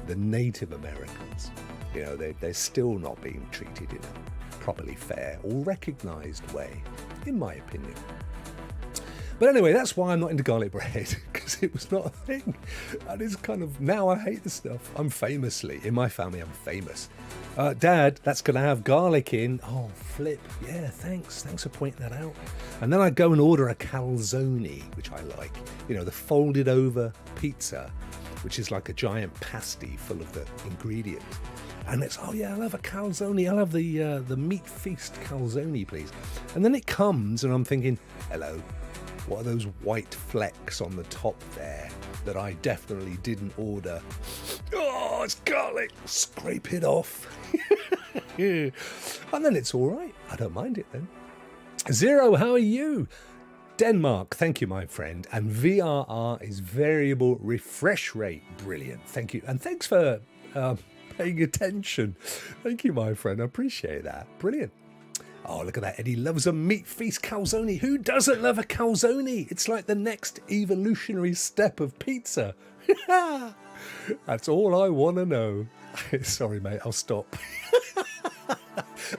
the Native Americans. You know, they're still not being treated in a properly fair or recognised way, in my opinion. But anyway, that's why I'm not into garlic bread, because it was not a thing. And it's kind of, now I hate the stuff. I'm famously, in my family, I'm famous. Dad, that's going to have garlic in. Oh, flip. Yeah, thanks. Thanks for pointing that out. And then I go and order a calzone, which I like. You know, the folded over pizza, which is like a giant pasty full of the ingredients. And it's, oh yeah, I'll have a calzone. I'll have the meat feast calzone, please. And then it comes and I'm thinking, hello. What are those white flecks on the top there that I definitely didn't order? Oh, it's garlic. Scrape it off. And then it's all right. I don't mind it then. Zero, how are you? Denmark, thank you, my friend. And VRR is variable refresh rate. Brilliant. Thank you. And thanks for paying attention. Thank you, my friend. I appreciate that. Brilliant. Oh, look at that. Eddie loves a meat feast calzone. Who doesn't love a calzone? It's like the next evolutionary step of pizza. That's all I want to know. Sorry, mate. I'll stop.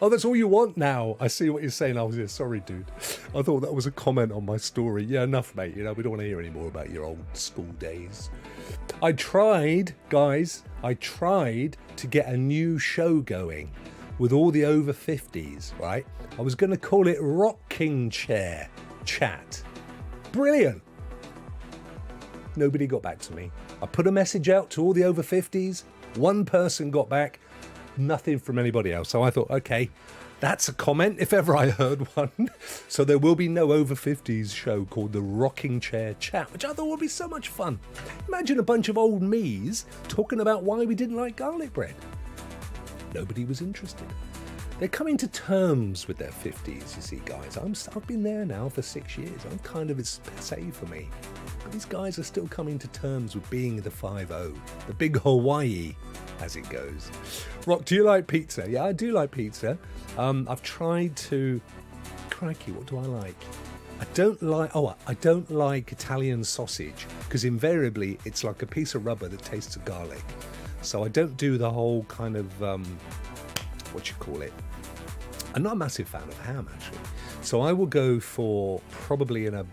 Oh, that's all you want now. I see what you're saying. I was sorry, dude. I thought that was a comment on my story. Yeah, enough, mate. You know, we don't want to hear any more about your old school days. I tried, guys. I tried to get a new show going with all the over 50s, right? I was going to call it Rocking Chair Chat. Brilliant. Nobody got back to me. I put a message out to all the over 50s. One person got back. Nothing from anybody else. So I thought, okay, that's a comment if ever I heard one. So there will be no over 50s show called the Rocking Chair Chat, which I thought would be so much fun. Imagine a bunch of old me's talking about why we didn't like garlic bread. Nobody was interested. They're coming to terms with their 50s, you see, guys. I've been there now for 6 years. I'm kind of, it's passé for me. But these guys are still coming to terms with being the 5-0, the big Hawaii, as it goes. Rock, do you like pizza? Yeah, I do like pizza. I've tried to... Crikey, what do I like? I don't like Italian sausage, because invariably it's like a piece of rubber that tastes of garlic. So I don't do the whole kind of, what you call it. I'm not a massive fan of ham, actually. So I will go for probably an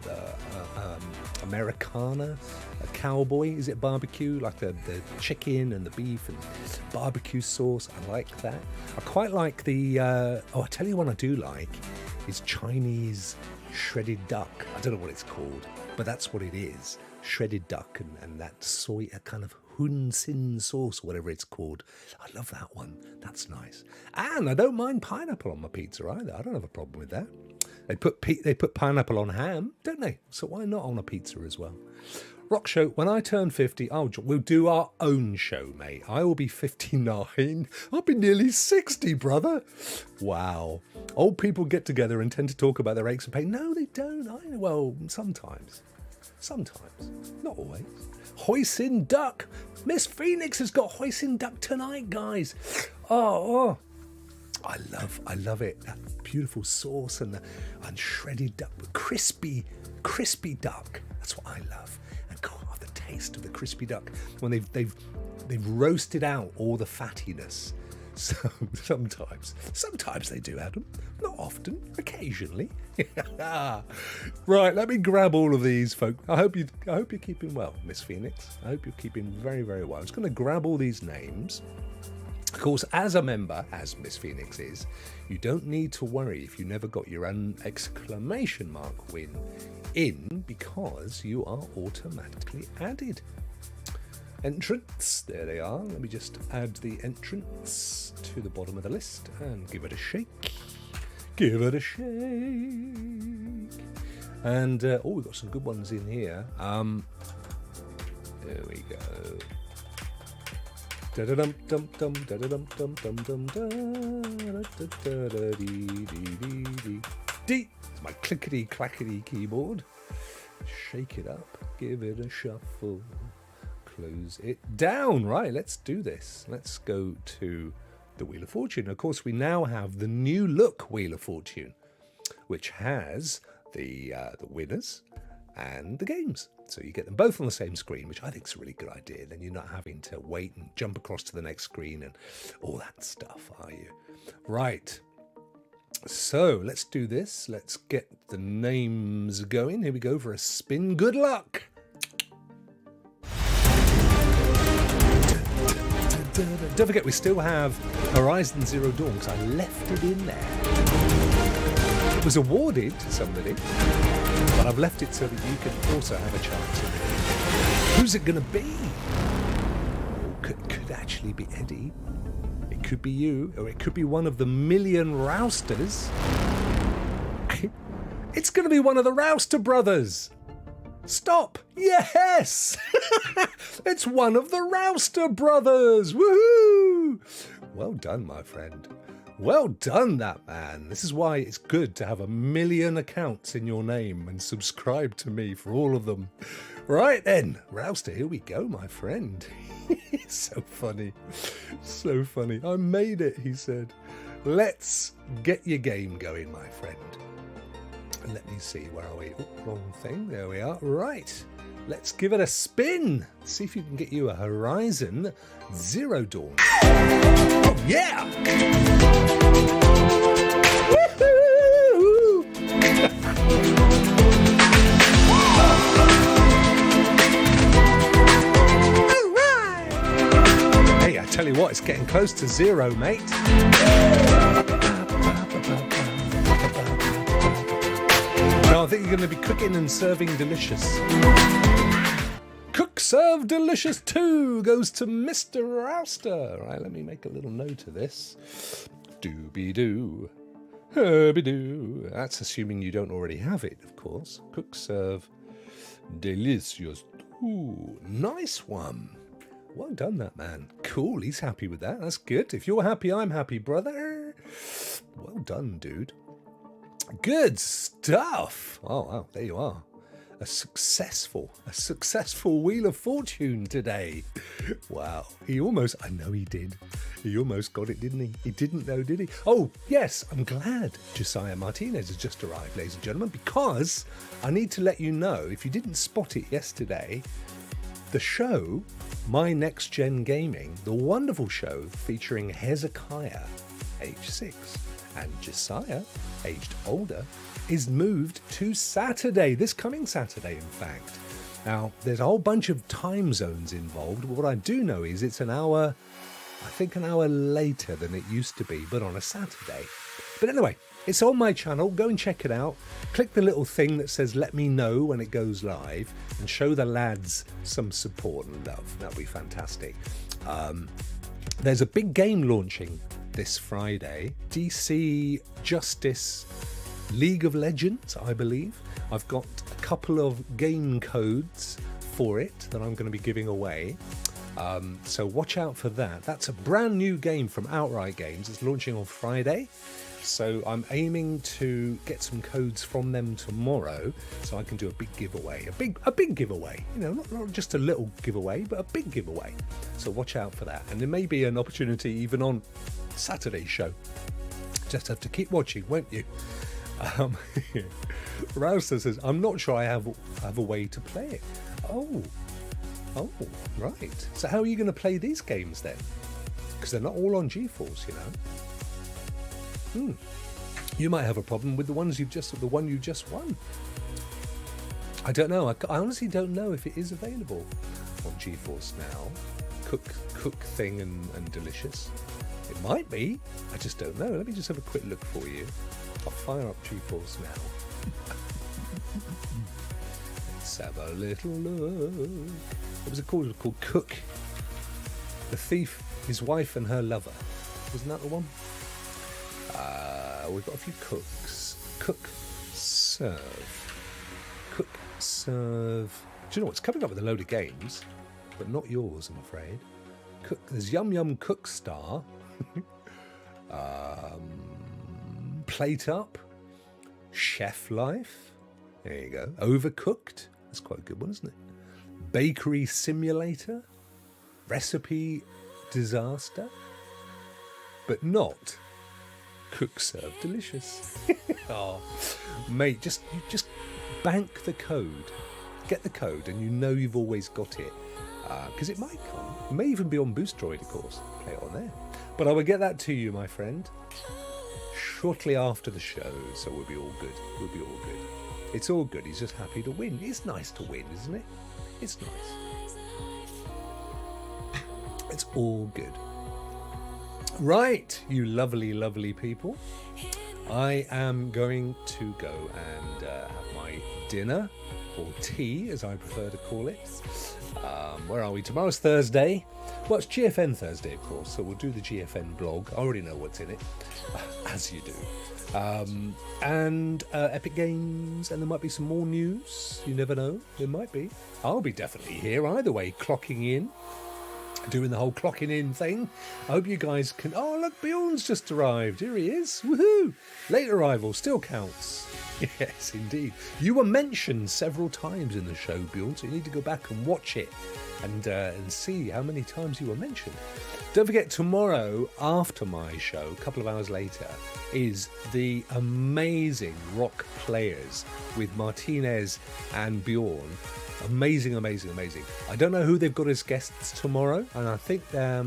Americana, a cowboy. Is it barbecue? Like the chicken and the beef and barbecue sauce. I like that. I quite like the, I tell you what I do like is Chinese shredded duck. I don't know what it's called, but that's what it is. Shredded duck and that soy, a kind of Hunsin sauce, or whatever it's called. I love that one. That's nice. And I don't mind pineapple on my pizza either. I don't have a problem with that. They put pineapple on ham, don't they? So why not on a pizza as well? Rokk Show, when I turn 50, we'll do our own show, mate. I will be 59. I'll be nearly 60, brother. Wow. Old people get together and tend to talk about their aches and pains. No, they don't. Well, sometimes. Sometimes. Not always. Hoisin duck. Miss Phoenix has got hoisin duck tonight, guys. Oh. I love it. That beautiful sauce and shredded duck, crispy duck. That's what I love. And God, the taste of the crispy duck when they've roasted out all the fattiness. So sometimes they do, Adam. Not often, occasionally. Right, let me grab all of these, folk. I hope you're keeping well, Miss Phoenix. I hope you're keeping very, very well. I'm just going to grab all these names. Of course, as a member, as Miss Phoenix is, you don't need to worry if you never got your own exclamation mark win in, because you are automatically added. Entrance, there they are. Let me just add the entrance to the bottom of the list and give it a shake. Give it a shake. And, we've got some good ones in here. There we go. Da-da-dum dum dum da-da-dum dum dum dum da-da-da-dee-dee-dee-dee. It's my clickety-clackety keyboard. Shake it up. Give it a shuffle. Close it down. Right, let's do this. Let's go to the Wheel of Fortune. Of course, we now have the new look Wheel of Fortune, which has the winners and the games. So you get them both on the same screen, which I think is a really good idea. Then you're not having to wait and jump across to the next screen and all that stuff, are you? Right. So let's do this. Let's get the names going. Here we go for a spin. Good luck. Don't forget, we still have Horizon Zero Dawn because I left it in there. It was awarded to somebody, but I've left it so that you can also have a chance of it. Who's it going to be? Could actually be Eddie. It could be you, or it could be one of the million Rousters. It's going to be one of the Rouster brothers. Stop! Yes! It's one of the Rouster brothers! Woohoo! Well done, my friend. Well done, that man. This is why it's good to have 1 million accounts in your name and subscribe to me for all of them. Right then, Rouster, here we go, my friend. So funny. So funny. I made it, he said. Let's get your game going, my friend. Let me see, where are we? Oh, wrong thing. There we are. Right. Let's give it a spin. See if you can get you a Horizon Zero Dawn. Oh, yeah! Woo-hoo! All right! Hey, I tell you what, it's getting close to zero, mate. No, I think you're going to be cooking and serving delicious. Cook Serve Delicious 2 goes to Mr. Rouster. Right, let me make a little note of this. Doobie-doo. Herbie-doo. That's assuming you don't already have it, of course. Cook Serve Delicious 2. Nice one. Well done, that man. Cool, he's happy with that. That's good. If you're happy, I'm happy, brother. Well done, dude. Good stuff. Oh, wow, there you are. A successful Wheel of Fortune today. Wow. He almost, I know he did. He almost got it, didn't he? He didn't know, did he? Oh, yes, I'm glad Josiah Martinez has just arrived, ladies and gentlemen, because I need to let you know, if you didn't spot it yesterday, the show, My Next Gen Gaming, the wonderful show featuring Hezekiah, age 6, and Josiah, aged older, is moved to Saturday, this coming Saturday, in fact. Now, there's a whole bunch of time zones involved, but what I do know is it's an hour, I think an hour later than it used to be, but on a Saturday. But anyway, it's on my channel. Go and check it out. Click the little thing that says let me know when it goes live and show the lads some support and love. That'll be fantastic. There's a big game launching this Friday. DC Justice League of Legends, I believe. I've got a couple of game codes for it that I'm going to be giving away. So watch out for that. That's a brand new game from Outright Games. It's launching on Friday. So I'm aiming to get some codes from them tomorrow so I can do a big giveaway. A big giveaway. You know, not just a little giveaway, but a big giveaway. So watch out for that. And there may be an opportunity even on Saturday's show. Just have to keep watching, won't you? Rouster says, I'm not sure I have a way to play it. Oh, right. So how are you going to play these games then? Because they're not all on GeForce, you know. You might have a problem with the one you just won. I don't know. I honestly don't know if it is available on GeForce now. Cook thing and delicious. It might be. I just don't know. Let me just have a quick look for you. I'll fire up GeForce now. Let's have a little look. What was it called? It was called Cook. The Thief, His Wife and Her Lover. Wasn't that the one? We've got a few cooks. Cook, serve. Cook, serve. Do you know what? It's coming up with a load of games, but not yours, I'm afraid. Cook. There's Yum Yum Cook Star. Plate Up. Chef Life. There you go. Overcooked. That's quite a good one, isn't it? Bakery Simulator. Recipe Disaster. But not Cook Serve Delicious. Oh, mate, just bank the code Get the code, and you know you've always got it. Because it might come. It may even be on Boostroid, of course. Play it on there. But I will get that to you, my friend, shortly after the show, so we'll be all good. We'll be all good. It's all good. He's just happy to win. It's nice to win, isn't it? It's nice. It's all good. Right, you lovely, lovely people. I am going to go and have my dinner, or tea, as I prefer to call it. Where are we? Tomorrow's Thursday. Well, it's GFN Thursday, of course, so we'll do the GFN blog. I already know what's in it, as you do. And Epic Games, and there might be some more news. You never know. There might be. I'll be definitely here either way, clocking in. Doing the whole clocking in thing. I hope you guys can... Oh, look, Bjorn's just arrived. Here he is. Woohoo! Late arrival still counts. Yes, indeed. You were mentioned several times in the show, Bjorn, so you need to go back and watch it and see how many times you were mentioned. Don't forget, tomorrow, after my show, a couple of hours later, is the amazing Rokk Players with Martinez and Bjorn. Amazing, amazing, amazing. I don't know who they've got as guests tomorrow, and I think they're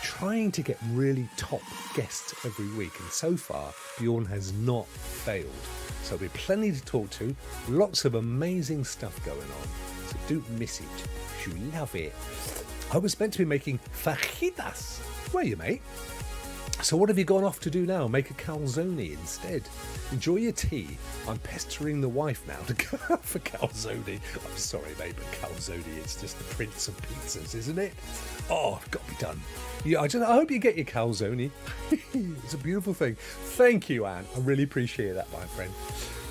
trying to get really top guests every week, and so far Bjorn has not failed. So there'll be plenty to talk to, lots of amazing stuff going on, so don't miss it. You love it. I was meant to be making fajitas. Where are you, mate? So what have you gone off to do now? Make a calzone instead. Enjoy your tea. I'm pestering the wife now to go out for calzone. I'm sorry, mate, but calzone is just the prince of pizzas, isn't it? Oh, it's got to be done. Yeah, I hope you get your calzone. It's a beautiful thing. Thank you, Anne. I really appreciate that, my friend.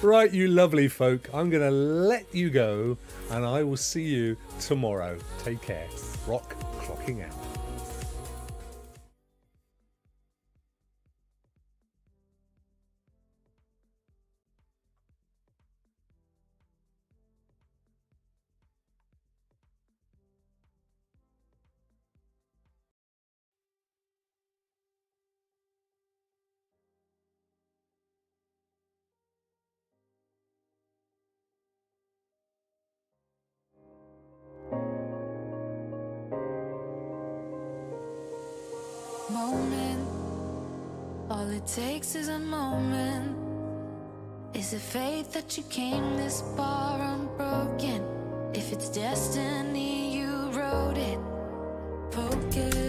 Right, you lovely folk. I'm going to let you go, and I will see you tomorrow. Take care. Rokk clocking out. Moment, all it takes is a moment. Is it fate that you came this far unbroken? If it's destiny, you wrote it. Poke it